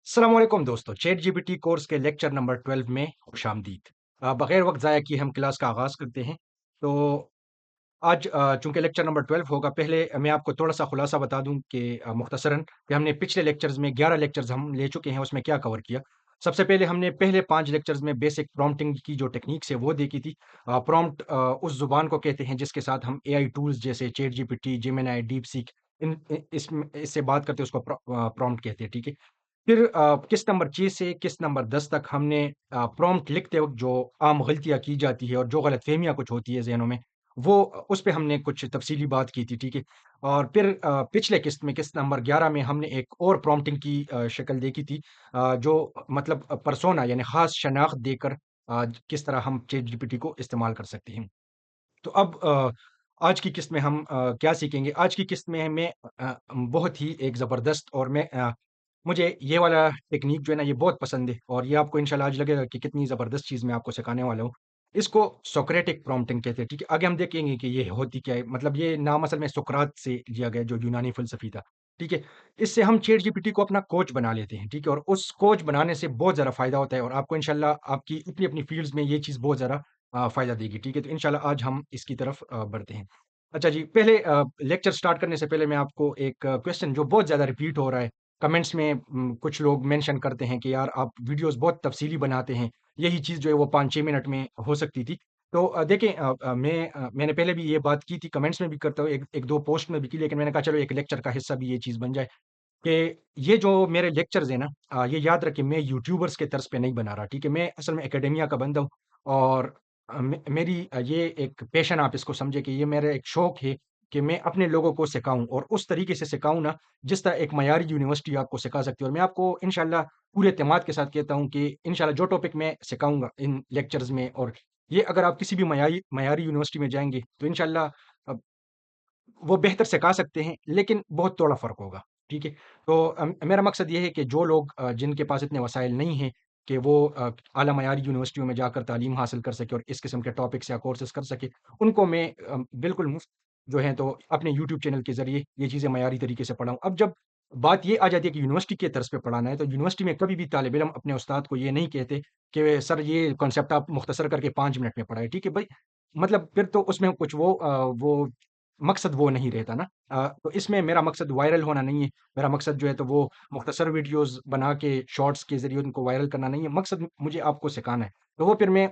अस्सलामुअलैकुम दोस्तों, chat GPT course के लेक्चर नंबर 12 में खुशामदीद। बगैर वक्त ज़ाया किए हम क्लास का आगाज़ करते हैं। तो आज चूँकि लेक्चर नंबर 12 होगा, पहले मैं आपको थोड़ा-सा खुलासा बता दूँ कि मुख्तसरन कि हमने पिछले लेक्चर्स में 11 लेक्चर्स हम ले चुके हैं, उसमें क्या कवर किया। सबसे पहले हमने पहले 5 लेक्चर्स में बेसिक प्रॉम्प्टिंग की जो टेक्निक्स है वो देखी थी। प्रॉम्प्ट उस ज़ुबान को कहते हैं जिसके साथ हम एआई टूल्स जैसे चैट जीपीटी, जेमिनी, डीपसीक इससे बात करते हैं, उसको प्रॉम्प्ट कहते हैं, ठीक है? फिर किस्त नंबर 6 से किस्त नंबर 10 तक हमने प्रॉम्प्ट लिखते वक़्त जो आम गलतियाँ की जाती है और जो गलतफ़हमियाँ कुछ होती है ज़हनों में, वो उस पे हमने कुछ तफ़सीली बात की थी, ठीक है? और फिर पिछले किस्त में किस्त नंबर 11 में हमने एक और प्रॉम्प्टिंग की शक्ल देखी थी, जो मतलब पर्सोना यानी ख़ास शनाख्त देकर किस तरह हम चैट जीपीटी को इस्तेमाल कर सकते हैं। तो अब आज की किस्त में हम क्या सीखेंगे? आज की किस्त में मैं बहुत ही एक ज़बरदस्त और मुझे ये वाला टेक्नीक जो है ना ये बहुत पसंद है और ये आपको इंशाल्लाह आज लगेगा कि कितनी ज़बरदस्त चीज़ मैं आपको सिखाने वाला हूँ। इसको सोक्रेटिक प्रॉम्प्टिंग कहते हैं, ठीक है? आगे हम देखेंगे कि ये होती क्या है? मतलब ये नाम असल में सुकरात से लिया गया है जो यूनानी फ़िलसफ़ी था, ठीक है? इससे हम चैट जीपीटी को अपना कोच बना लेते हैं, ठीक है? और उस कोच बनाने से बहुत ज़्यादा फ़ायदा होता है और आपको इंशाल्लाह आपकी अपनी-अपनी फ़ील्ड्स में ये चीज़ बहुत ज़्यादा फ़ायदा देगी, ठीक है? तो इंशाल्लाह आज हम इसकी तरफ बढ़ते हैं। अच्छा जी, पहले लेक्चर स्टार्ट करने से पहले मैं आपको एक क्वेश्चन जो बहुत ज़्यादा रिपीट हो रहा है, कमेंट्स में कुछ लोग मेंशन करते हैं कि यार आप वीडियोज़ बहुत तफ़सीली बनाते हैं, यही चीज़ जो है वो 5-6 मिनट में हो सकती थी। तो देखें, मैंने पहले भी ये बात की थी, कमेंट्स में भी करता हूँ, 1-2 पोस्ट में भी की, लेकिन मैंने कहा चलो एक लेक्चर का हिस्सा भी ये चीज़ बन जाए कि ये जो मेरे लेक्चर्स हैं ना, ये याद रखें मैं यूट्यूबर्स के तर्ज पे नहीं बना रहा, ठीक है? मैं असल में एकेडेमिया का बंदा हूँ और मेरी ये एक पैशन आप इसको समझे कि ये मेरा एक शौक है कि मैं अपने लोगों को सिखाऊँ और उस तरीके से सिखाऊँ ना, जिस तरह एक मयारी यूनिवर्सिटी आपको सिखा सकती है और मैं आपको इंशाल्लाह पूरे एतमाद के साथ कहता हूँ कि इंशाल्लाह जो टॉपिक मैं सिखाऊँगा इन लेक्चर्स में और ये अगर आप किसी भी मयारी यूनिवर्सिटी में जाएँगे, तो इंशाल्लाह वो बेहतर सिखा सकते हैं, लेकिन बहुत थोड़ा फ़र्क होगा, ठीक है? तो मेरा मकसद ये है कि जो लोग जिनके पास इतने वसाइल नहीं हैं कि वो आला मयारी यूनिवर्सिटियों में जाकर तालीम हासिल कर सकें और इस किस्म के टॉपिक्स या कोर्सेज़ कर सकें, उनको मैं बिल्कुल मुफ़्त जो है तो अपने यूट्यूब चैनल के ज़रिए ये चीज़ें मयारी तरीके से पढ़ाऊँ। अब जब बात ये आ जाती है कि यूनिवर्सिटी के तर्ज़ पे पढ़ाना है, तो यूनिवर्सिटी में कभी भी तालिब इल्म अपने उस्ताद को ये नहीं कहते कि सर ये कॉन्सेप्ट आप मुख्तसर करके 5 मिनट में पढ़ाएँ, ठीक है भई? मतलब फिर तो उसमें कुछ वो मकसद वो नहीं रहता ना। तो इसमें मेरा मकसद वायरल होना नहीं है, मेरा मकसद जो है तो वो मुख्तसर वीडियोज़ बना के शॉर्ट्स के ज़रिए उनको वायरल करना नहीं है, मकसद मुझे आपको सिखाना है। तो वो फिर मैं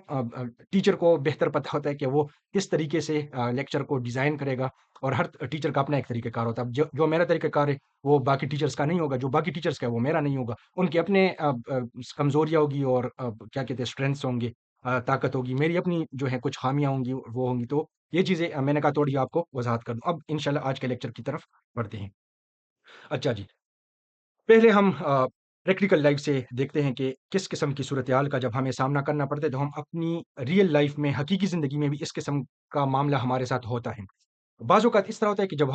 टीचर को बेहतर पता होता है कि वो किस तरीके से लेक्चर को डिज़ाइन करेगा और हर टीचर का अपना एक तरीक़ाकार होता है। अब जो जो मेरा तरीक़ाकार है, वो बाकी टीचर्स का नहीं होगा, जो बाकी टीचर्स का है, वो मेरा नहीं होगा। उनके अपने कमज़ोरियाँ होगी और क्या कहते हैं स्ट्रेंथ्स होंगे, ताकत होगी। मेरी अपनी जो है कुछ ख़ामियाँ होंगी, वो होंगी। तो ये चीज़ें मैंने कहा थोड़ी आपको वज़ाहत कर दूँ। अब इंशाल्लाह आज के लेक्चर की तरफ बढ़ते हैं। अच्छा जी, पहले हम प्रैक्टिकल लाइफ़ से देखते हैं कि किस किस्म की सूरत-ए-हाल का जब हमें सामना करना पड़ता है, तो हम अपनी रियल लाइफ़ में, हकीकी ज़िंदगी में भी इस किस्म का मामला हमारे साथ होता है। बाज़ औक़ात इस तरह होता है कि जब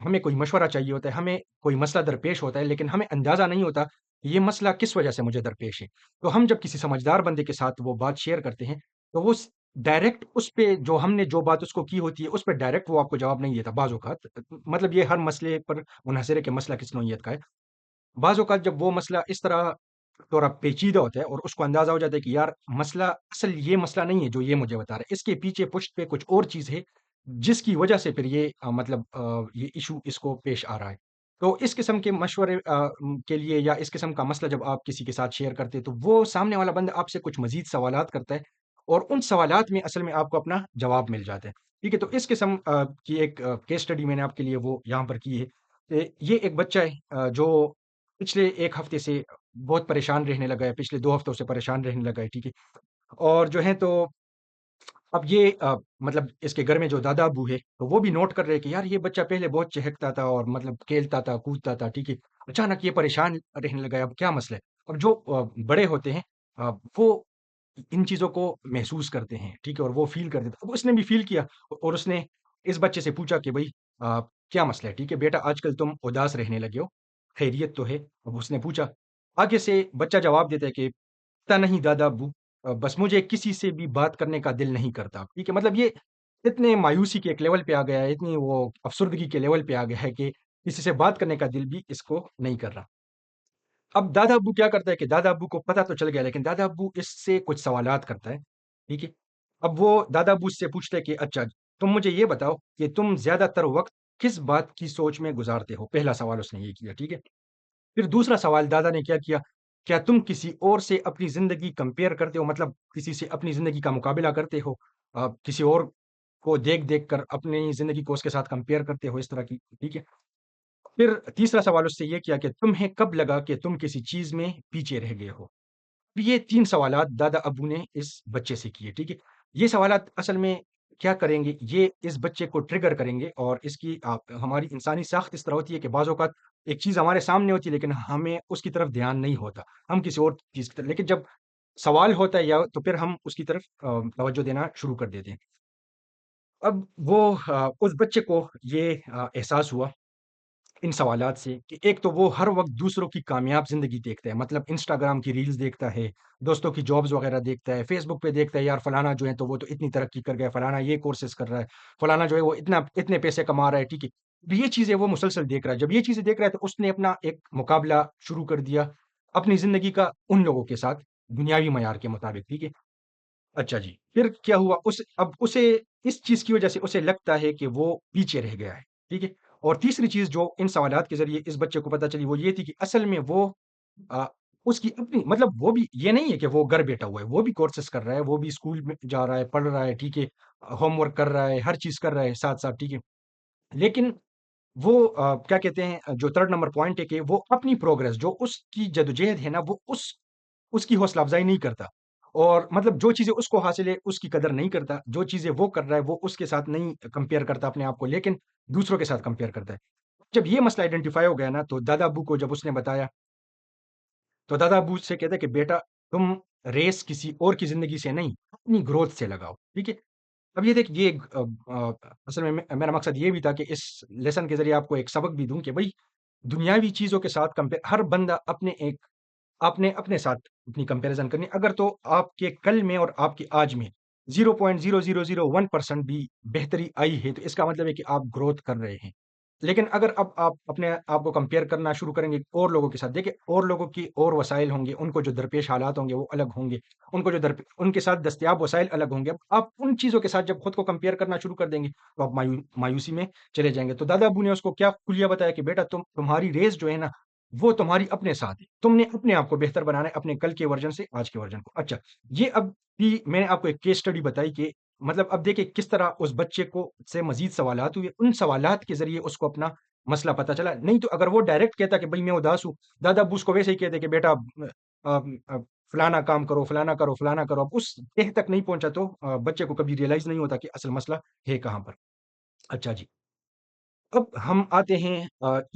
हमें कोई मशवरा चाहिए होता है, हमें कोई मसला दरपेश होता है, लेकिन हमें अंदाज़ा नहीं होता, ये मसला किस वजह से मुझे दरपेश है। तो हम जब किसी समझदार बंदे के साथ वो बात शेयर करते हैं, तो वो स डायरेक्ट उस पे जो हमने जो बात उसको की होती है, उस पे डायरेक्ट वो आपको जवाब नहीं देता बाज़ औक़ात। मतलब ये हर मसले पर मुनहसर है कि मसला किस नौइयत का है। बाज़ औक़ात जब वो मसला इस तरह थोड़ा पेचीदा होता है और उसको अंदाज़ा हो जाता है कि यार मसला असल ये मसला नहीं है जो ये मुझे बता रहा है। इसके पीछे पुष्ट पे कुछ और चीज़ है, जिसकी वजह से फिर ये मतलब ये इश्यू इसको पेश आ रहा है। तो इस किस्म के मशवरे के लिए या इस किस्म का मसला जब आप किसी के साथ शेयर करते हैं, तो वो सामने वाला बंदा आपसे कुछ मज़ीद सवालात करता है और उन सवालात में असल में आपको अपना जवाब मिल जाता है। ठीक है? तो इस किस्म की एक केस स्टडी मैंने आपके लिए वो यहाँ पर की है। ये एक बच्चा है जो पिछले 1 हफ़्ते से बहुत परेशान रहने लगा है, पिछले 2 हफ़्तों से परेशान रहने लगा है, ठीक है? और जो है तो अब ये मतलब इसके घर में जो दादा-अब्बू है, तो वो भी नोट कर रहे हैं कि यार ये बच्चा पहले बहुत चहकता था और मतलब खेलता था, कूदता था, ठीक है? अचानक ये परेशान रहने लगा है, अब क्या मसला है? अब जो बड़े होते हैं वो इन चीज़ों को महसूस करते हैं, ठीक है? और वो फ़ील करते थे। अब उसने भी फ़ील किया और उसने इस बच्चे से पूछा कि भई क्या मसला है? ठीक है बेटा आजकल तुम उदास रहने लगे हो, खैरियत तो है? अब उसने पूछा। आगे से बच्चा जवाब देता है कि पता नहीं दादा-अब्बू, बस मुझे किसी से भी बात करने का दिल नहीं करता। ठीक है? मतलब ये इतने मायूसी के एक लेवल पे आ गया है, इतनी वो अफ़सुर्दगी के लेवल पे आ गया है कि किसी से बात करने का दिल भी इसको नहीं कर रहा। अब दादा अब्बू क्या करता है कि दादा अब्बू को पता तो चल गया, लेकिन दादा अब्बू इससे कुछ सवालात करता है, ठीक है? अब वो दादा अब्बू इससे पूछते हैं कि अच्छा, तुम मुझे ये बताओ कि तुम ज़्यादातर वक़्त किस बात की सोच में गुज़ारते हो? पहला सवाल उसने ये किया, ठीक है? फिर दूसरा सवाल दादा ने क्या किया, क्या तुम किसी और से अपनी ज़िंदगी कंपेयर करते हो? मतलब किसी से अपनी ज़िंदगी का मुकाबला करते हो? किसी और को देख-देख कर अपनी ज़िंदगी को उसके साथ कंपेयर करते हो, इस तरह की, ठीक है? फिर तीसरा सवाल उससे ये किया कि तुम्हें कब लगा कि तुम किसी चीज़ में पीछे रह गए हो? ये 3 सवालात दादा अब्बू ने इस बच्चे से किए, ठीक है? ये सवालात असल में क्या करेंगे, ये इस बच्चे को ट्रिगर करेंगे और इसकी हमारी इंसानी साख़्त इस तरह होती है कि बाज़ औक़ात एक चीज़ हमारे सामने होती है, लेकिन हमें उसकी तरफ ध्यान नहीं होता। हम किसी और चीज़ की तरफ, लेकिन जब सवाल होता है या तो फिर हम उसकी तरफ तवज्जो देना शुरू कर देते हैं। अब वो उस बच्चे को ये एहसास हुआ इन सवालात से कि एक तो वो हर वक़्त दूसरों की कामयाब ज़िंदगी देखता है, मतलब इंस्टाग्राम की रील्स देखता है, दोस्तों की जॉब्स वग़ैरह देखता है, फ़ेसबुक पे देखता है, यार फलाना जो है तो वो तो इतनी तरक्की कर गया, फलाना ये कोर्सेज़ कर रहा है, फलाना जो है वो इतना इतने पैसे कमा रहा है, ठीक है। तो ये चीज़ें वो मुसलसल देख रहा है, जब ये चीज़ें देख रहा है तो उसने अपना एक मुकाबला शुरू कर दिया, अपनी ज़िंदगी का उन लोगों के साथ, दुनियावी मयार के मुताबिक, ठीक है। अच्छा जी, फिर क्या हुआ अब उसे इस चीज़ की वज़ह से उसे लगता है कि वो पीछे रह गया है, ठीक है? और तीसरी चीज़ जो इन सवालात के ज़रिए इस बच्चे को पता चली वो ये थी कि असल में वो अ, उसकी अपनी मतलब वो भी ये नहीं है कि वो घर बैठा हुआ है, वो भी कोर्सेज़ कर रहा है, वो भी स्कूल में जा रहा है, पढ़ रहा है, ठीक है? होमवर्क कर रहा है, हर चीज़ कर रहा है साथ-साथ, ठीक है? लेकिन वो क्या कहते हैं जो 3rd नंबर पॉइंट है कि वो अपनी प्रोग्रेस जो उसकी जदोजहद है ना, वो उसकी हौसला अफ़ज़ाई नहीं करता और मतलब जो चीज़ें उसको हासिल है, उसकी कदर नहीं करता। जो चीज़ें वो कर रहा है, वो उसके साथ नहीं कंपेयर करता अपने आप को, लेकिन दूसरों के साथ कंपेयर करता है। जब ये मसला आइडेंटिफ़ाई हो गया ना, तो दादा अब्बू को जब उसने बताया, तो दादा अब्बू उससे कहते हैं कि बेटा तुम रेस किसी और की ज़िंदगी से नहीं, अपनी ग्रोथ से लगाओ, ठीक है? अब ये देखिए ये असल में मेरा मकसद ये भी था कि इस लेसन के ज़रिए आपको एक सबक भी दूँ कि भई दुनियावी चीज़ों के साथ हर बंदा आपने अपने साथ अपनी कंपैरिज़न करनी है। अगर तो आपके कल में और आपके आज में 0.00001% भी बेहतरी आई है, तो इसका मतलब है कि आप ग्रोथ कर रहे हैं। लेकिन अगर अब आप अपने आप को कंपेयर करना शुरू करेंगे और लोगों के साथ, देखिए और लोगों की और वसाइल होंगे, उनको जो दरपेश हालात होंगे वो अलग होंगे, उनको जो दरप उनके साथ दस्तयाब वसाइल अलग होंगे। अब आप उन चीज़ों के साथ जब खुद को कंपेयर करना शुरू कर देंगे, तो आप मायूसी में चले जाएँगे। तो दादा-अब्बू ने उसको क्या कुलिया बताया कि बेटा तुम्हारी रेस जो है ना, वो तुम्हारी अपने साथ है। तुमने अपने आप को बेहतर बनाना है, अपने कल के वर्ज़न से आज के वर्ज़न को। अच्छा, ये अब भी मैंने आपको एक केस स्टडी बताई कि मतलब अब देखिए किस तरह उस बच्चे को से मज़ीद सवालात हुए, उन सवालात के ज़रिए उसको अपना मसला पता चला। नहीं तो अगर वो डायरेक्ट कहता कि भई मैं उदास हूँ, दादा-अब्बू उसको वैसे ही कहते कि बेटा फलाना काम करो, फलाना करो, फलाना करो। अब उस तह तक नहीं पहुँचा तो बच्चे को कभी रियलाइज़ नहीं होता कि असल मसला है कहाँ पर। अच्छा जी। अब हम आते हैं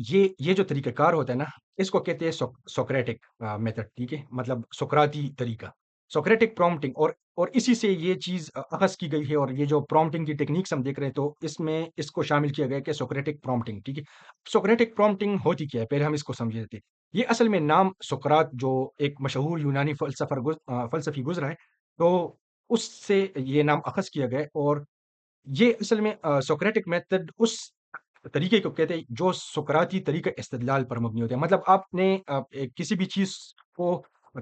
ये जो तरीक़ाकार होता है ना, इसको कहते हैं सोक्रेटिक मेथड, ठीक है? मतलब सुकराती तरीका। सोक्रेटिक प्रॉम्प्टिंग और इसी से ये चीज़ अख़ज़ की गई है और ये जो प्रॉम्प्टिंग की टेक्निक्स हम देख रहे हैं, तो इसमें इसको शामिल किया गया है कि सोक्रेटिक प्रॉम्प्टिंग, ठीक है? सोक्रेटिक प्रॉम्प्टिंग होती क्या है? पहले हम इसको समझ लेते हैं। ये असल में नाम सुकरात जो एक मशहूर यूनानी फ़लसफ़ी गुज़रा है, तो उससे ये नाम अख़ज़ किया गया है और ये असल में सोक्रेटिक मेथड उस तरीके को कहते हैं जो सुकराती तरीक़ा इस्तिदलाल पर मबनी होता है। मतलब आपने किसी भी चीज़ को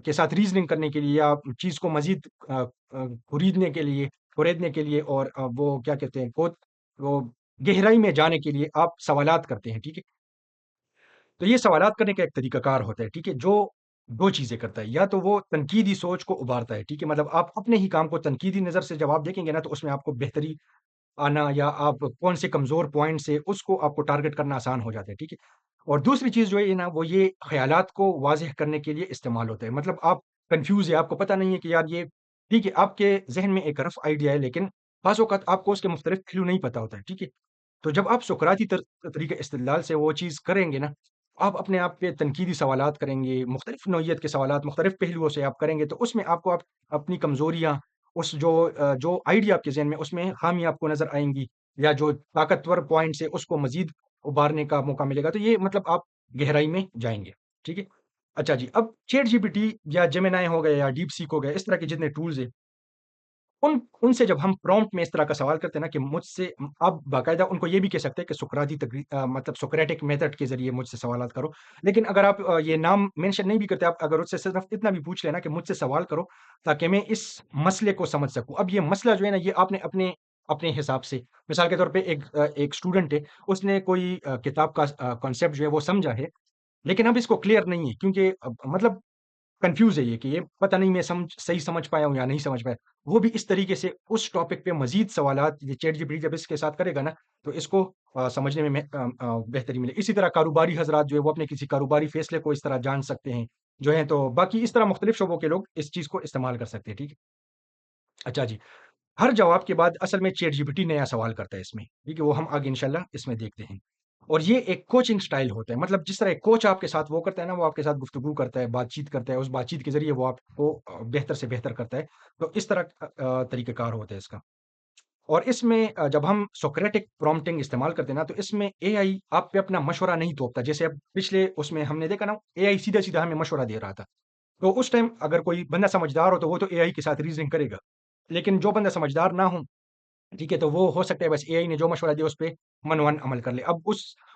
के साथ रीज़निंग करने के लिए या चीज़ को मज़ीद ख़रीदने के लिए ख़ुरेदने के लिए और वो क्या कहते हैं वो गहराई में जाने के लिए आप सवालात करते हैं, ठीक है? तो ये सवालात करने का एक तरीक़ाकार होता है, ठीक है? जो 2 चीज़ें करता है, या तो वो तनकीदी सोच को उभारता है, ठीक है? मतलब आप अपने ही काम को तनकीदी नज़र से जब आप देखेंगे ना, तो उसमें आपको बेहतरी आना या आप कौन से कमज़ोर पॉइंट्स है, उसको आपको टारगेट करना आसान हो जाता है, ठीक है? और दूसरी चीज़ जो है ना, वो ये ख़यालात को वाज़ेह करने के लिए इस्तेमाल होता है। मतलब आप कन्फ्यूज़ है, आपको पता नहीं है कि यार ये ठीक है, आपके ज़हन में एक रफ़ आइडिया है, लेकिन बाज़ औक़ात आपको उसके मुख्तलिफ़ पहलू नहीं पता होता है, ठीक है? तो जब आप सुकराती तरीक़े इस्तिदलाल से वो चीज़ करेंगे ना, आप अपने आप पे तनकीदी सवालात करेंगे, मुख्तलिफ़ नौइयत के सवालात, मुख्तलिफ़ पहलुओं से आप करेंगे, तो उसमें आपको आप अपनी कमज़ोरियाँ, जो आइडिया आपके ज़हन में उसमें ख़ामियाँ आपको नज़र आएँगी या जो ताकतवर पॉइंट्स है, उसको मज़ीद उभारने का मौका मिलेगा। तो ये मतलब आप गहराई में जाएँगे, ठीक है? अच्छा जी, अब चैट जीपीटी या जेमिनी हो गए या डीप सीक हो गए, इस तरह के जितने टूल्स हैं, ان سے جب ہم پرومپٹ میں اس طرح کا سوال کرتے ہیں نا کہ مجھ سے آپ باقاعدہ ان کو یہ بھی کہہ سکتے ہیں کہ مطلب سوکریٹک میتھڈ کے ذریعے مجھ سے سوالات کرو، لیکن اگر آپ یہ نام مینشن نہیں بھی کرتے، آپ اگر اس سے صرف اتنا بھی پوچھ لینا کہ مجھ سے سوال کرو تاکہ میں اس مسئلے کو سمجھ سکوں۔ اب یہ مسئلہ جو ہے نا، یہ آپ نے اپنے اپنے حساب سے، مثال کے طور پہ ایک اسٹوڈنٹ ہے، اس نے کوئی کتاب کا کانسیپٹ جو ہے وہ سمجھا ہے، لیکن اب اس کو کلیئر نہیں ہے کیونکہ مطلب کنفیوز ہے، یہ کہ یہ پتہ نہیں میں صحیح سمجھ پایا ہوں یا نہیں سمجھ پایا۔ وہ بھی اس طریقے سے اس ٹاپک پہ مزید سوالات یہ چیٹ جی پی ٹی جب اس کے ساتھ کرے گا نا، تو اس کو سمجھنے میں بہتری ملے۔ اسی طرح کاروباری حضرات جو ہے وہ اپنے کسی کاروباری فیصلے کو اس طرح جان سکتے ہیں جو ہیں، تو باقی اس طرح مختلف شعبوں کے لوگ اس چیز کو استعمال کر سکتے ہیں، ٹھیک ہے؟ اچھا جی، ہر جواب کے بعد اصل میں چیٹ جی پی ٹی نیا سوال کرتا ہے اس میں، ٹھیک ہے؟ وہ ہم آگے انشاءاللہ اس میں دیکھتے ہیں۔ اور یہ ایک کوچنگ سٹائل ہوتا ہے، مطلب جس طرح ایک کوچ آپ کے ساتھ وہ کرتا ہے نا، وہ آپ کے ساتھ گفتگو کرتا ہے، بات چیت کرتا ہے، اس بات چیت کے ذریعے وہ آپ کو بہتر سے بہتر کرتا ہے، تو اس طرح طریقہ کار ہوتا ہے اس کا۔ اور اس میں جب ہم سوکریٹک پرومپٹنگ استعمال کرتے ہیں نا، تو اس میں اے آئی آپ پہ اپنا مشورہ نہیں تھوپتا، جیسے اب پچھلے اس میں ہم نے دیکھا نا، اے آئی سیدھا سیدھا ہمیں مشورہ دے رہا تھا، تو اس ٹائم اگر کوئی بندہ سمجھدار ہو تو وہ تو اے آئی کے ساتھ ریزننگ کرے گا، لیکن جو بندہ سمجھدار نہ ہو، ٹھیک ہے، تو وہ ہو سکتا ہے بس اے آئی نے جو مشورہ دیا اس پہ من ون عمل کر لے۔ اب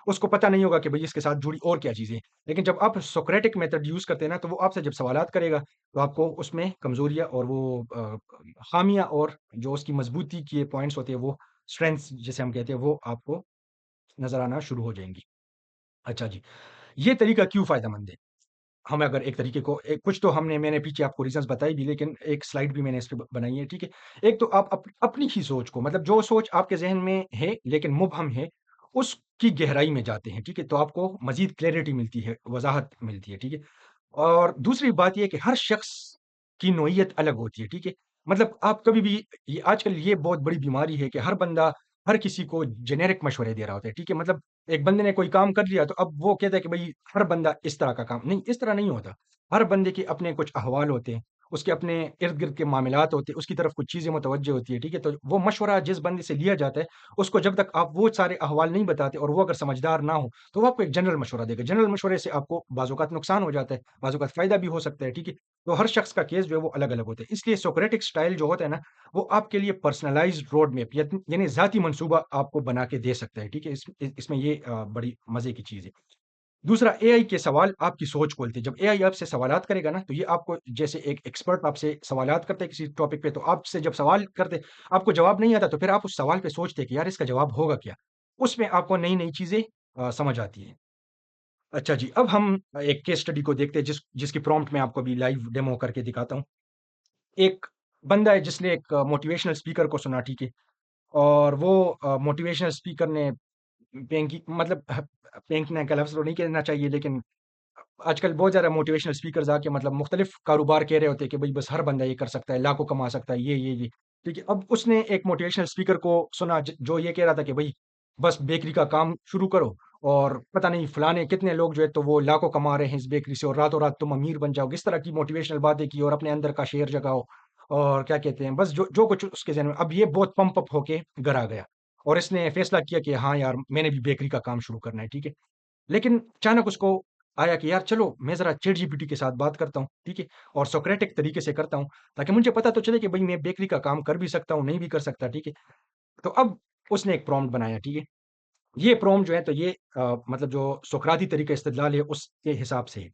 اس کو پتہ نہیں ہوگا کہ بھئی اس کے ساتھ جڑی اور کیا چیزیں ہیں۔ لیکن جب آپ سوکریٹک میتھڈ یوز کرتے ہیں نا، تو وہ آپ سے جب سوالات کرے گا، تو آپ کو اس میں کمزوریاں اور وہ خامیاں اور جو اس کی مضبوطی کے پوائنٹس ہوتے ہیں، وہ اسٹرینثs جسے ہم کہتے ہیں، وہ آپ کو نظر آنا شروع ہو جائیں گی۔ اچھا جی، یہ طریقہ کیوں فائدہ مند ہے؟ ہم اگر ایک طریقے کو کچھ تو میں نے پیچھے آپ کو ریزنس بتائی بھی، لیکن ایک سلائڈ بھی میں نے اس پہ بنائی ہے، ٹھیک ہے؟ ایک تو آپ اپنی ہی سوچ کو، مطلب جو سوچ آپ کے ذہن میں ہے لیکن مبہم ہے، اس کی گہرائی میں جاتے ہیں، ٹھیک ہے؟ تو آپ کو مزید کلیئرٹی ملتی ہے، وضاحت ملتی ہے، ٹھیک ہے؟ اور دوسری بات یہ ہے کہ ہر شخص کی نوعیت الگ ہوتی ہے، ٹھیک ہے؟ مطلب آپ کبھی بھی، یہ آج کل یہ بہت بڑی بیماری ہے کہ ہر بندہ ہر کسی کو جنیرک مشورے دے رہا ہوتا ہے، ٹھیک ہے؟ مطلب ایک بندے نے کوئی کام کر لیا تو اب وہ کہتا ہے کہ بھئی ہر بندہ اس طرح کا کام نہیں، اس طرح نہیں ہوتا۔ ہر بندے کے اپنے کچھ احوال ہوتے ہیں، اس کے اپنے ارد گرد کے معاملات ہوتے ہیں، اس کی طرف کچھ چیزیں متوجہ ہوتی ہے، ٹھیک ہے؟ تو وہ مشورہ جس بندے سے لیا جاتا ہے، اس کو جب تک آپ وہ سارے احوال نہیں بتاتے اور وہ اگر سمجھدار نہ ہو، تو وہ آپ کو ایک جنرل مشورہ دے گا۔ جنرل مشورے سے آپ کو بعض اوقات نقصان ہو جاتا ہے، بعض اوقات فائدہ بھی ہو سکتا ہے، ٹھیک ہے؟ تو ہر شخص کا کیس جو ہے وہ الگ الگ ہوتا ہے، اس لیے سوکریٹک سٹائل جو ہوتا ہے نا، وہ آپ کے لیے پرسنلائزڈ روڈ میپ یعنی ذاتی منصوبہ آپ کو بنا کے دے سکتا ہے، ٹھیک ہے؟ اس میں یہ بڑی مزے کی چیز ہے۔ دوسرا، اے آئی کے سوال آپ کی سوچ کھولتے ہیں۔ جب اے آئی آپ سے سوالات کرے گا نا، تو یہ آپ کو جیسے ایک ایکسپرٹ آپ سے سوالات کرتے ہیں کسی ٹاپک پہ، تو آپ سے جب سوال کرتے، آپ کو جواب نہیں آتا، تو پھر آپ اس سوال پہ سوچتے ہیں کہ یار اس کا جواب ہوگا کیا؟ اس میں آپ کو نئی نئی چیزیں سمجھ آتی ہیں۔ اچھا جی، اب ہم ایک کیس اسٹڈی کو دیکھتے ہیں جس جس کی پرومپٹ میں آپ کو ابھی لائیو ڈیمو کر کے دکھاتا ہوں۔ ایک بندہ ہے جس نے ایک موٹیویشنل اسپیکر کو سنا، ٹھیک ہے؟ اور وہ موٹیویشنل اسپیکر نے پینکی مطلب پھینکنے کا لفظ تو نہیں کہنا چاہیے، لیکن آج کل بہت زیادہ موٹیویشنل اسپیکرز آ کے مطلب مختلف کاروبار کہہ رہے ہوتے ہیں کہ بھئی بس ہر بندہ یہ کر سکتا ہے، لاکھوں کما سکتا ہے، یہ ٹھیک ہے؟ اب اس نے ایک موٹیویشنل اسپیکر کو سنا جو یہ کہہ رہا تھا کہ بھئی بس بیکری کا کام شروع کرو، اور پتہ نہیں فلانے کتنے لوگ جو ہے تو وہ لاکھوں کما رہے ہیں اس بیکری سے، اور راتوں رات تم امیر بن جاؤ گے، اس طرح کی موٹیویشنل باتیں کی اور اپنے اندر کا شعر جگاؤ، اور کیا کہتے ہیں، بس جو جو کچھ اس کے ذہن میں، اب یہ بہت پمپ اپ ہو کے گھر آ گیا اور اس نے فیصلہ کیا کہ ہاں یار میں نے بھی بیکری کا کام شروع کرنا ہے، ٹھیک ہے؟ لیکن اچانک اس کو آیا کہ یار چلو میں ذرا چیٹ جی پی ٹی کے ساتھ بات کرتا ہوں، ٹھیک ہے؟ اور سوکریٹک طریقے سے کرتا ہوں تاکہ مجھے پتا تو چلے کہ بھئی میں بیکری کا کام کر بھی سکتا ہوں، نہیں بھی کر سکتا، ٹھیک ہے؟ تو اب اس نے ایک پرومپٹ بنایا، ٹھیک ہے؟ یہ پرومپٹ جو ہے تو یہ مطلب جو سقراطی طریقہ استدلال ہے اس کے حساب سے ہے۔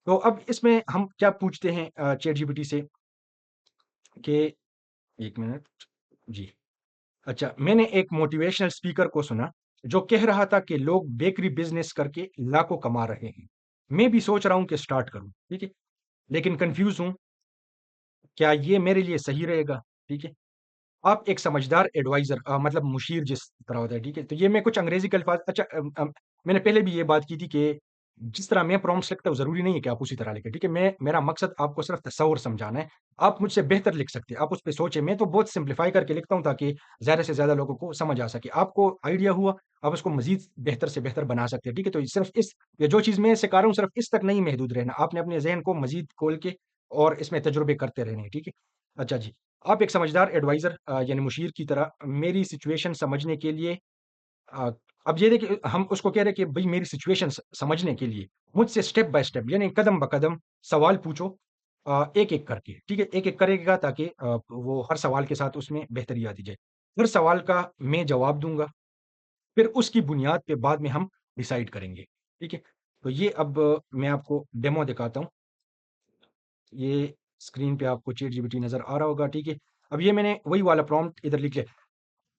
تو اب اس میں ہم کیا پوچھتے ہیں چیٹ جی پی ٹی سے کہ ایک منٹ جی، اچھا، میں نے ایک موٹیویشنل اسپیکر کو سنا جو کہہ رہا تھا کہ لوگ بیکری بزنس کر کے لاکھوں کما رہے ہیں، میں بھی سوچ رہا ہوں کہ سٹارٹ کروں، ٹھیک ہے؟ لیکن کنفیوز ہوں، کیا یہ میرے لیے صحیح رہے گا؟ ٹھیک ہے؟ آپ ایک سمجھدار ایڈوائزر مطلب مشیر جس طرح ہوتا ہے، ٹھیک ہے؟ تو یہ میں کچھ انگریزی کے الفاظ، اچھا میں نے پہلے بھی یہ بات کی تھی کہ جس طرح میں پرومپٹس لکھتا ہوں ضروری نہیں ہے کہ آپ اسی طرح لکھیں، ٹھیک ہے؟ میرا مقصد آپ کو صرف تصور سمجھانا ہے، آپ مجھ سے بہتر لکھ سکتے ہیں، آپ اس پہ سوچیں، میں تو بہت سمپلیفائی کر کے لکھتا ہوں تاکہ زیادہ سے زیادہ لوگوں کو سمجھ آ سکے، آپ کو آئیڈیا ہوا، آپ اس کو مزید بہتر سے بہتر بنا سکتے ہیں، ٹھیک ہے؟ تو صرف یہ جو چیز میں سکھا رہا ہوں صرف اس تک نہیں محدود رہنا، آپ نے اپنے ذہن کو مزید کھول کے اور اس میں تجربے کرتے رہنے ہیں، ٹھیک ہے؟ اچھا جی، آپ ایک سمجھدار ایڈوائزر یعنی مشیر کی طرح میری سچویشن سمجھنے کے لیے آ، اب یہ دیکھیے ہم اس کو کہہ رہے ہیں کہ بھئی میری سچویشن سمجھنے کے لیے مجھ سے سٹیپ بائی سٹیپ یعنی قدم بقدم سوال پوچھو، ایک ایک کر کے، ٹھیک ہے، ایک ایک کرے گا تاکہ وہ ہر سوال کے ساتھ اس میں بہتری آتی جائے۔ ہر سوال کا میں جواب دوں گا، پھر اس کی بنیاد پہ بعد میں ہم ڈیسائیڈ کریں گے، ٹھیک ہے؟ تو یہ اب میں آپ کو ڈیمو دکھاتا ہوں۔ یہ اسکرین پہ آپ کو چیٹ جی پی ٹی نظر آ رہا ہوگا، ٹھیک ہے؟ اب یہ میں نے وہی والا پرومپٹ ادھر لکھ لیا۔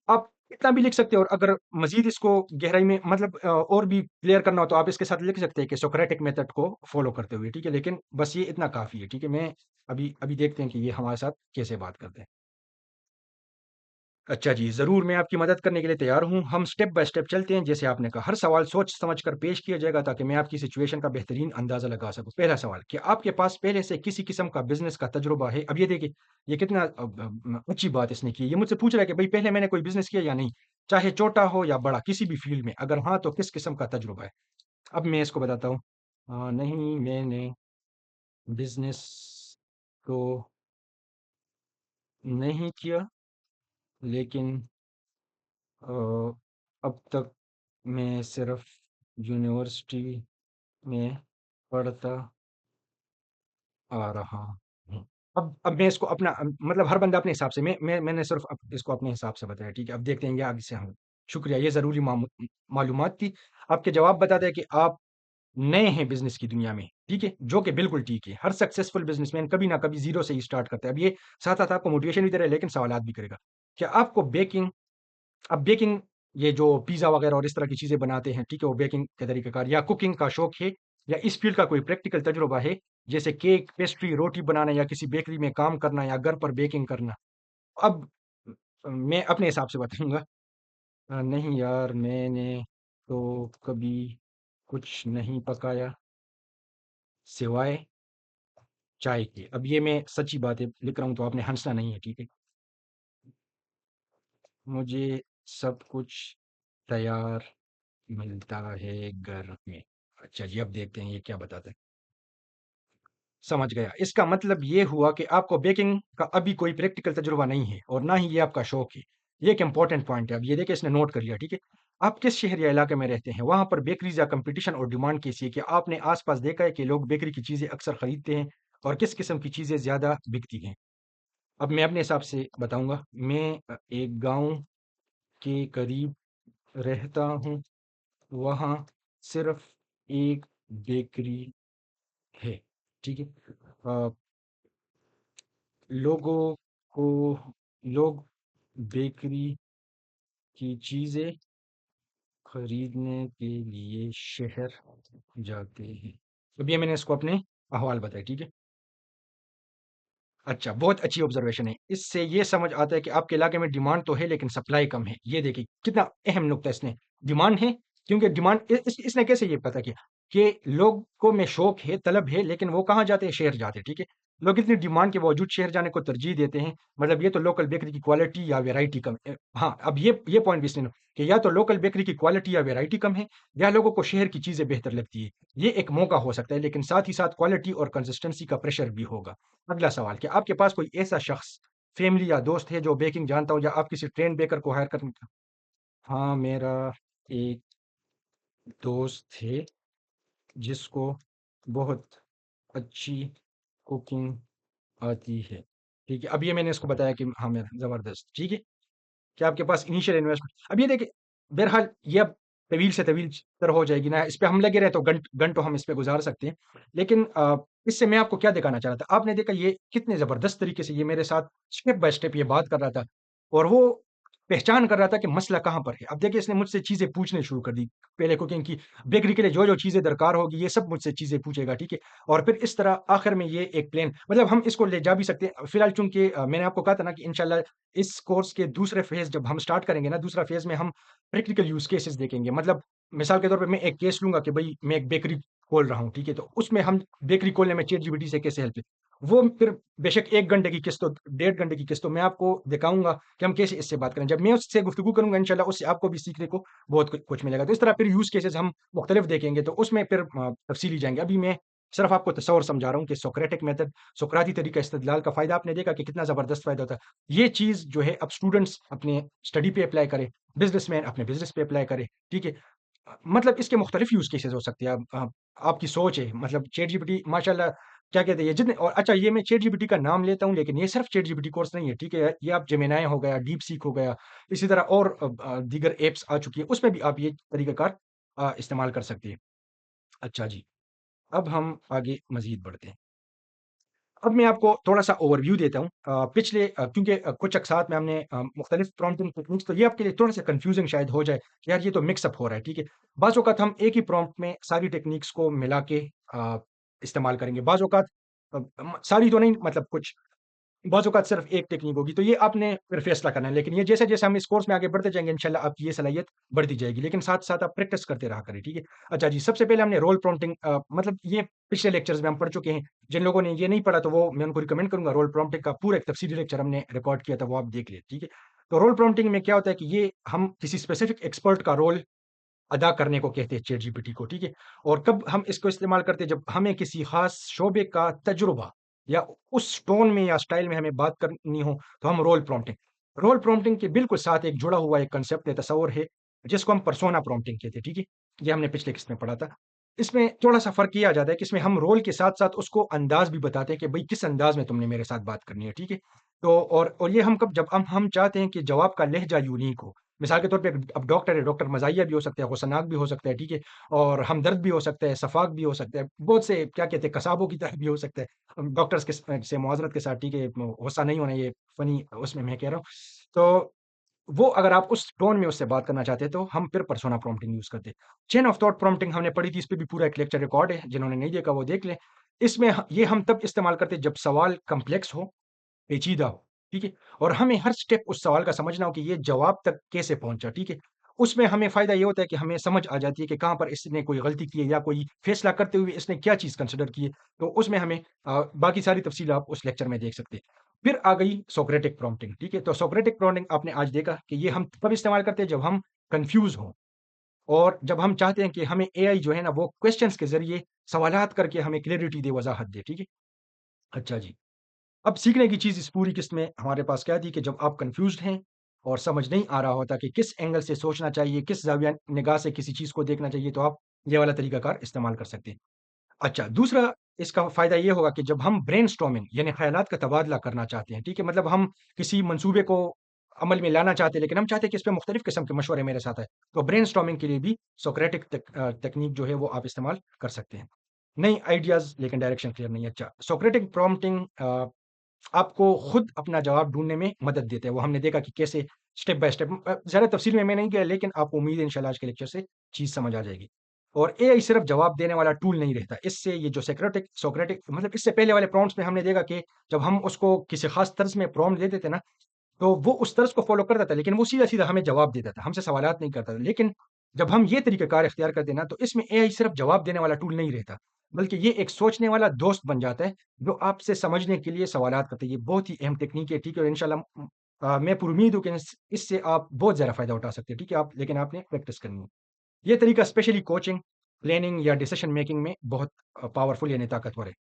آپ اتنا بھی لکھ سکتے ہیں، اور اگر مزید اس کو گہرائی میں مطلب اور بھی کلیئر کرنا ہو تو آپ اس کے ساتھ لکھ سکتے ہیں کہ سوکریٹک میتھڈ کو فالو کرتے ہوئے، ٹھیک ہے؟ لیکن بس یہ اتنا کافی ہے، ٹھیک ہے؟ میں ابھی ابھی دیکھتے ہیں کہ یہ ہمارے ساتھ کیسے بات کرتے ہیں۔ اچھا جی، ضرور میں آپ کی مدد کرنے کے لیے تیار ہوں۔ ہم اسٹیپ بائی اسٹیپ چلتے ہیں، جیسے آپ نے کہا ہر سوال سوچ سمجھ کر پیش کیا جائے گا تاکہ میں آپ کی سچویشن کا بہترین اندازہ لگا سکوں۔ پہلا سوال، کیا آپ کے پاس پہلے سے کسی قسم کا بزنس کا تجربہ ہے؟ اب یہ دیکھیے، یہ کتنا اچھی بات اس نے کی۔ یہ مجھ سے پوچھ رہا ہے کہ بھائی پہلے میں نے کوئی بزنس کیا یا نہیں، چاہے چھوٹا ہو یا بڑا، کسی بھی فیلڈ میں، اگر ہاں تو کس قسم کا تجربہ ہے؟ اب میں اس کو بتاتا ہوں۔ نہیں، میں نے بزنس تو نہیں کیا، لیکن آ، اب تک میں صرف یونیورسٹی میں پڑھتا آ رہا ہوں۔ اب میں اس کو اپنا مطلب ہر بندہ اپنے حساب سے، میں نے صرف اس کو اپنے حساب سے بتایا، ٹھیک ہے؟ اب دیکھتے ہیں یہ آگے سے ہم۔ شکریہ، یہ ضروری معلومات تھی۔ آپ کے جواب بتا دیں کہ آپ نئے ہیں بزنس کی دنیا میں، ٹھیک ہے؟ جو کہ بالکل ٹھیک ہے۔ ہر سکسیسفل بزنس مین کبھی نہ کبھی زیرو سے ہی اسٹارٹ کرتا ہے۔ اب یہ ساتھ ساتھ آپ کو موٹیویشن بھی دے رہا ہے، لیکن سوالات بھی کرے گا۔ کیا آپ کو بیکنگ، اب بیکنگ، یہ جو پیزا وغیرہ اور اس طرح کی چیزیں بناتے ہیں، ٹھیک ہے، وہ بیکنگ کے طریقہ کار یا کوکنگ کا شوق ہے، یا اس فیلڈ کا کوئی پریکٹیکل تجربہ ہے، جیسے کیک، پیسٹری، روٹی بنانا، یا کسی بیکری میں کام کرنا، یا گھر پر بیکنگ کرنا؟ اب میں اپنے حساب سے بتاؤں گا۔ نہیں یار، میں نے تو کبھی کچھ نہیں پکایا سوائے چائے کے۔ اب یہ میں سچی باتیں لکھ رہا ہوں تو آپ نے ہنسنا نہیں ہے، ٹھیک ہے؟ مجھے سب کچھ تیار ملتا ہے گھر میں۔ اچھا جی، اب دیکھتے ہیں یہ کیا بتاتا ہے۔ سمجھ گیا، اس کا مطلب یہ ہوا کہ آپ کو بیکنگ کا ابھی کوئی پریکٹیکل تجربہ نہیں ہے، اور نہ ہی یہ آپ کا شوق ہے۔ یہ ایک امپورٹنٹ پوائنٹ ہے۔ اب یہ دیکھیں، اس نے نوٹ کر لیا، ٹھیک ہے؟ آپ کس شہر یا علاقے میں رہتے ہیں؟ وہاں پر بیکریز یا کمپٹیشن اور ڈیمانڈ کیسی ہے؟ کہ آپ نے آس پاس دیکھا ہے کہ لوگ بیکری کی چیزیں اکثر خریدتے ہیں، اور کس قسم کی چیزیں زیادہ بکتی ہیں؟ اب میں اپنے حساب سے بتاؤں گا۔ میں ایک گاؤں کے قریب رہتا ہوں، وہاں صرف ایک بیکری ہے، ٹھیک ہے؟ آ، لوگوں کو لوگ بیکری کی چیزیں خریدنے کے لیے شہر جاتے ہیں۔ اب یہ میں نے اس کو اپنے احوال بتائے، ٹھیک ہے؟ اچھا، بہت اچھی آبزرویشن ہے۔ اس سے یہ سمجھ آتا ہے کہ آپ کے علاقے میں ڈیمانڈ تو ہے لیکن سپلائی کم ہے۔ یہ دیکھیے کتنا اہم نقطہ اس نے، ڈیمانڈ ہے، کیونکہ ڈیمانڈ اس نے کیسے یہ پتا کیا کہ لوگوں میں شوق ہے، طلب ہے، لیکن وہ کہاں جاتے ہیں؟ شہر جاتے ہیں، ٹھیک ہے؟ لوگ اتنی ڈیمانڈ کے باوجود شہر جانے کو ترجیح دیتے ہیں۔ مطلب یہ تو لوکل بیکری کی کوالٹی یا ویرائٹی کم ہے۔ ہاں، اب یہ پوائنٹ بھی اس نے کہ یا تو لوکل بیکری کی کوالٹی یا ویرائٹی کم ہے، یا لوگوں کو شہر کی چیزیں بہتر لگتی ہے۔ یہ ایک موقع ہو سکتا ہے، لیکن ساتھ ہی ساتھ کوالٹی اور کنسسٹنسی کا پریشر بھی ہوگا۔ اگلا سوال، کہ آپ کے پاس کوئی ایسا شخص، فیملی یا دوست ہے جو بیکنگ جانتا ہو، یا آپ کسی ٹرین بیکر کو ہائر کرنے کا؟ ہاں، میرا ایک دوست ہے جس کو بہت اچھی کوکنگ آتی ہے، ٹھیک ہے؟ اب یہ میں نے اس کو بتایا کہ ہاں میرا زبردست، ٹھیک ہے؟ کہ آپ کے پاس انیشیل انویسٹمنٹ، اب یہ دیکھیں، بہرحال یہ اب طویل سے طویل تر ہو جائے گی نا، اس پہ ہم لگے رہے تو گھنٹوں ہم اس پہ گزار سکتے ہیں۔ لیکن اس سے میں آپ کو کیا دکھانا چاہ رہا تھا، آپ نے دیکھا یہ کتنے زبردست طریقے سے یہ میرے ساتھ اسٹیپ بائی اسٹیپ یہ بات کر رہا تھا، اور وہ پہچان کر رہا تھا کہ مسئلہ کہاں پر ہے۔ اب دیکھیں، اس نے مجھ سے چیزیں پوچھنے شروع کر دی، پہلے کوکنگ کی، بیکری کے لیے جو جو چیزیں درکار ہوگی یہ سب مجھ سے چیزیں پوچھے گا، ٹھیک ہے؟ اور پھر اس طرح آخر میں یہ ایک پلان، مطلب ہم اس کو لے جا بھی سکتے ہیں فی الحال، چونکہ میں نے آپ کو کہا تھا نا کہ انشاءاللہ اس کورس کے دوسرے فیز جب ہم سٹارٹ کریں گے نا، دوسرا فیز میں ہم پریکٹیکل یوز کیسز دیکھیں گے۔ مطلب مثال کے طور پہ میں ایک کیس لوں گا کہ بھئی میں ایک بیکری کھول رہا ہوں، ٹھیک ہے؟ تو اس میں ہم بیکری کھولنے میں چیٹ جی پی ٹی سے کیسے ہیلپ، وہ پھر بے شک 1 گھنٹے کی قسط ہو، 1.5 گھنٹے کی قسط ہو، میں آپ کو دکھاؤں گا کہ ہم کیسے اس سے بات کریں۔ جب میں اس سے گفتگو کروں گا انشاءاللہ، اس سے آپ کو بھی سیکھنے کو بہت کچھ ملے گا۔ تو اس طرح پھر یوز کیسز ہم مختلف دیکھیں گے، تو اس میں پھر تفصیلی جائیں گے۔ ابھی میں صرف آپ کو تصور سمجھا رہا ہوں کہ سوکریٹک میتھڈ، سقراطی طریقہ استدلال کا فائدہ آپ نے دیکھا کہ کتنا زبردست فائدہ ہوتا ہے۔ یہ چیز جو ہے اب اسٹوڈنٹس اپنے اسٹڈی پہ اپلائی کرے، بزنس مین اپنے بزنس پہ اپلائی کرے، ٹھیک ہے؟ مطلب اس کے مختلف یوز کیسز ہو سکتے ہیں۔ آپ کی سوچ ہے، مطلب چیٹ جی پی ٹی ماشاء اللہ क्या कहते हैं ये जितने, और अच्छा ये मैं चैट जीपीटी का नाम लेता हूँ, लेकिन ये सिर्फ चैट जीपीटी कोर्स नहीं है, ठीक है? ये आप जेमिनी हो गया, डीप सीक हो गया, इसी तरह और दीगर ऐप्स आ चुकी है, उसमें भी आप ये तरीक़ाकार इस्तेमाल कर सकते हैं। अच्छा जी, अब हम आगे मज़ीद बढ़ते हैं। अब मैं आपको थोड़ा-सा ओवरव्यू देता हूँ। पिछले क्योंकि कुछ अक़सात में हमने मुख्तलिफ प्रॉम्प्टिंग टेक्निक्स, तो ये आपके लिए थोड़ा-सा कन्फ्यूज़िंग शायद हो जाए, कि यार ये तो मिक्स अप हो रहा है, ठीक है? बाज़ औक़ात हम एक ही प्रॉम्प्ट में सारी टेक्निक्स को मिला के अ, इस्तेमाल करेंगे। बाज़ औक़ात सारी तो नहीं, मतलब कुछ बाज़ औक़ात सिर्फ़ एक टेक्नीक होगी, तो ये आपने फिर फ़ैसला करना है। लेकिन ये जैसे-जैसे हम इस कोर्स में आगे बढ़ते जाएँगे, इंशाअल्लाह आपकी ये सलाहियत बढ़ती जाएगी। लेकिन साथ-साथ आप प्रैक्टिस करते रहा करें, ठीक है? अच्छा जी, सबसे पहले हमने रोल प्रॉम्प्टिंग, मतलब ये पिछले लेक्चर्स में हम पढ़ चुके हैं। जिन लोगों ने ये नहीं पढ़ा, तो वो मैं उनको रिकमेंड करूँगा, रोल प्रॉम्प्टिंग का पूरा एक तफ़सीली लेक्चर हमने रिकॉर्ड किया था, वो आप देख लें, ठीक है? तो रोल प्रॉम्प्टिंग में क्या होता है कि ये हम किसी स्पेसिफ़िक एक्सपर्ट का रोल अदा करने को कहते हैं चैट जीपीटी को, ठीक है? और कब हम इसको इस्तेमाल करते हैं, जब हमें किसी ख़ास शोबे का तजुर्बा या उस टोन में या स्टाइल में हमें बात करनी हो, तो हम रोल प्रॉम्प्टिंग के बिल्कुल साथ एक जुड़ा हुआ एक कांसेप्ट है, तसव्वुर है, जिसको हम पर्सोना प्रॉम्प्टिंग कहते हैं, ठीक है? ये हमने पिछले किस्त में पढ़ा था। इसमें थोड़ा-सा फ़र्क ये आ जाता है कि इसमें हम रोल के साथ-साथ उसको अंदाज़ भी बताते हैं कि भई किस अंदाज़ में तुमने मेरे साथ बात करनी है, ठीक है? तो और ये हम कब, जब हम चाहते हैं कि जवाब का लहज़ा यूनीक हो। मिसाल के तौर पे अब डॉक्टर है, डॉक्टर मज़ाहिया भी हो सकता है, गुस्सनाक भी हो सकता है, ठीक है? और हमदर्द भी हो सकता है, शफ़ाक भी हो सकता है, बहुत से क्या कहते हैं कसाबों की तरह भी हो सकता है। डॉक्टर्स के से मुआज़रत के साथ, ठीक है? गुस्सा नहीं होना, ये फ़नी उसमें मैं कह रहा हूँ। तो वो अगर आप उस टोन में उससे बात करना चाहते हैं, तो हम फिर पर्सोना प्रॉम्प्टिंग यूज़ करते हैं। चेन ऑफ थॉट प्रॉम्प्टिंग हमने पढ़ी थी, इस पे भी पूरा एक लेक्चर रिकॉर्ड है, जिन्होंने नहीं देखा वो देख लें। इसमें ये हम तब इस्तेमाल करते हैं जब सवाल कॉम्प्लेक्स हो, पेचीदा हो, ठीक है? और हमें हर स्टेप उस सवाल का समझना हो कि ये जवाब तक कैसे पहुँचा, ठीक है? उसमें हमें फ़ायदा ये होता है कि हमें समझ आ जाती है कि कहाँ पर इसने कोई गलती की है, या कोई फ़ैसला करते हुए इसने क्या चीज़ कंसिडर की है। तो उसमें हमें बाकी सारी तफ़सील आप उस लेक्चर में देख सकते हैं। फिर आ गई सोक्रेटिक प्रॉम्प्टिंग, ठीक है? तो सोक्रेटिक प्रॉम्प्टिंग आपने आज देखा कि ये हम तब इस्तेमाल करते हैं जब हम कन्फ्यूज़ हों, और जब हम चाहते हैं कि हमें एआई जो है ना, वो क्वेश्चन्स के ज़रिए सवालात करके हमें क्लैरिटी दे, वज़ाहत दे, ठीक है? अच्छा जी। अब सीखने की चीज़ इस पूरी किस्त में हमारे पास क्या थी कि जब आप कन्फ्यूज़्ड हैं और समझ नहीं आ रहा होता कि किस एंगल से सोचना चाहिए, किस ज़ाविया निगाह से किसी चीज़ को देखना चाहिए, तो आप ये वाला तरीक़ाकार इस्तेमाल कर सकते हैं। अच्छा, दूसरा इसका फ़ायदा ये होगा कि जब हम ब्रेनस्टॉर्मिंग यानी ख़यालात का तबादला करना चाहते हैं, ठीक है? मतलब हम किसी मंसूबे को अमल में लाना चाहते हैं, लेकिन हम चाहते हैं कि इस पे मुख़्तलिफ़ किस्म के मशवरे मेरे साथ आएँ। तो ब्रेनस्टॉर्मिंग के लिए भी सोक्रेटिक तकनीक जो है वो आप इस्तेमाल कर सकते हैं। नई आइडियाज़, लेकिन डायरेक्शन क्लियर नहीं है। अच्छा, सोक्रेटिक प्रॉम्प्टिंग आपको खुद अपना जवाब ढूँढने में मदद देते हैं। वो हमने देखा कि कैसे स्टेप बाय स्टेप, ज़्यादा तफ़सील में मैं नहीं गया, लेकिन आपको उम्मीद है इंशाअल्लाह आज के लेक्चर से चीज़ समझ आ जाएगी। और एआई सिर्फ़ जवाब देने वाला टूल नहीं रहता। इससे ये जो सोक्रेटिक मतलब इससे पहले वाले प्रॉम्प्ट्स में हमने देखा कि जब हम उसको किसी ख़ास तर्ज़ में प्रॉम्प्ट दे देते ना, तो वो उस तर्ज़ को फ़ॉलो करता था, लेकिन वो सीधा-सीधा हमें जवाब देता था, हमसे सवालात नहीं करता था। लेकिन जब हम ये तरीक़ाकार इख्तियार करते हैं ना, तो इसमें एआई सिर्फ़ जवाब देने वाला टूल नहीं रहता, बल्कि ये एक सोचने वाला दोस्त बन जाता है, जो आपसे समझने के लिए सवालात करता है। ये बहुत ही अहम टेक्नीक है, ठीक है? और इंशाअल्लाह मैं पुरुमीद हूँ कि इससे आप बहुत ज़्यादा फ़ायदा उठा सकते हैं, ठीक है? लेकिन आपने प्रैक्टिस करनी है। ये तरीका स्पेशली कोचिंग, प्लानिंग या डिसीज़न मेकिंग में बहुत पावरफुल यानी ताकतवर है।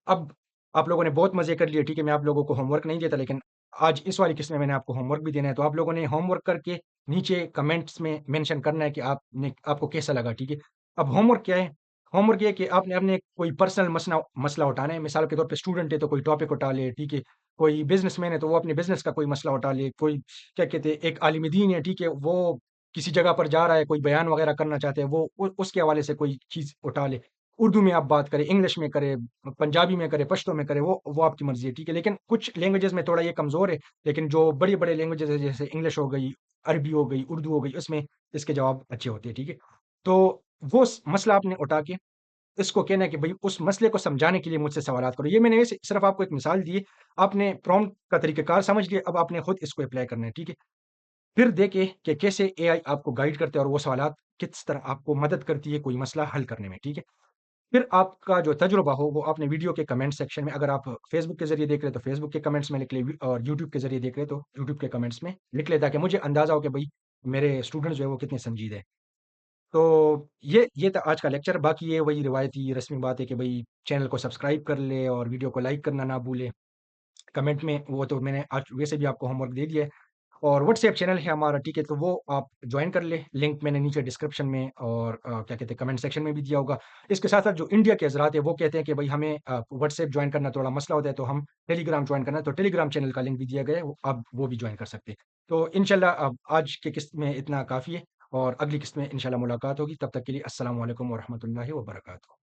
अब आप लोगों ने बहुत मज़े कर लिए, ठीक है? मैं आप लोगों को होमवर्क नहीं देता, लेकिन आज इस वाली किस्त में मैंने आपको होमवर्क भी देना है, तो आप लोगों ने होमवर्क करके नीचे कमेंट्स में मेंशन करना है कि आपको कैसा लगा, ठीक है? अब होमवर्क क्या है? होमवर्क ये है कि आपने अपने कोई पर्सनल मसला मसला उठाना है, मिसाल के तौर पे स्टूडेंट है तो कोई टॉपिक उठा ले, ठीक है? कोई बिज़नेसमैन है तो वो अपने बिज़नेस का कोई मसला उठा ले, कोई क्या कहते हैं, एक आलिम दीन है, ठीक है? वो किसी जगह पर जा रहा है, कोई बयान वगैरह करना चाहते हैं, वो उसके हवाले से कोई चीज़ उठा ले। उर्दू में आप बात करें, इंग्लिश में करें, पंजाबी में करें, पश्तो में करें, वो आपकी मर्ज़ी है, ठीक है? लेकिन कुछ लैंग्वेजेज़ में थोड़ा ये कमज़ोर है, लेकिन जो बड़े-बड़े लैंग्वेजेज़ हैं, जैसे इंग्लिश हो गई, अरबी हो गई, उर्दू हो गई, इसमें इसके जवाब अच्छे होते हैं, ठीक है? तो वो मसला आपने उठा के इसको कहना है कि भई उस मसले को समझाने के लिए मुझसे सवालात करो। ये मैंने ऐसे सिर्फ़ आपको एक मिसाल दी है, आपने प्रॉम्प्ट का तरीक़ाकार समझ लिया, अब आपने खुद इसको अप्लाई करना है, ठीक है? फिर देखें कि कैसे एआई आपको गाइड करते हैं और वो सवालात किस तरह आपको मदद करती है कोई मसला हल करने में, ठीक है? फिर आपका जो तजुर्बा हो वो आपने वीडियो के कमेंट सेक्शन में, अगर आप फेसबुक के ज़रिए देख रहे हैं तो फेसबुक के कमेंट्स में लिख लें, और यूट्यूब के ज़रिए देख रहे हैं तो यूट्यूब के कमेंट्स में लिख लें, ताकि मुझे अंदाज़ा हो कि भई मेरे स्टूडेंट्स जो है वो कितने संजीदे हैं। तो ये था आज का लेक्चर। बाकी ये वही रिवायती रस्मी बात है कि भई चैनल को सब्सक्राइब कर लें और वीडियो को लाइक करना ना भूलें। कमेंट में वो तो मैंने आज वैसे भी आपको होमवर्क दे दिया है। और व्हाट्सएप चैनल है हमारा, ठीक है? तो वो आप जॉइन कर लें, लिंक मैंने नीचे डिस्क्रिप्शन में और क्या कहते हैं कमेंट सेक्शन में भी दिया होगा। इसके साथ-साथ जो इंडिया के हज़रात हैं, वो कहते हैं कि भई हमें व्हाट्सएप जॉइन करना थोड़ा मसला होता है, तो हम टेलीग्राम जॉइन करना है, तो टेलीग्राम चैनल का लिंक भी दिया गया है, वो आप वो भी जॉइन कर सकते हैं। तो इंशाल्लाह आज की किस्त में इतना काफ़ी है और अगली किस्त में इंशाल्लाह मुलाकात होगी। तब तक के लिए अस्सलामु अलैकुम व रहमतुल्लाहि व बरकातहू।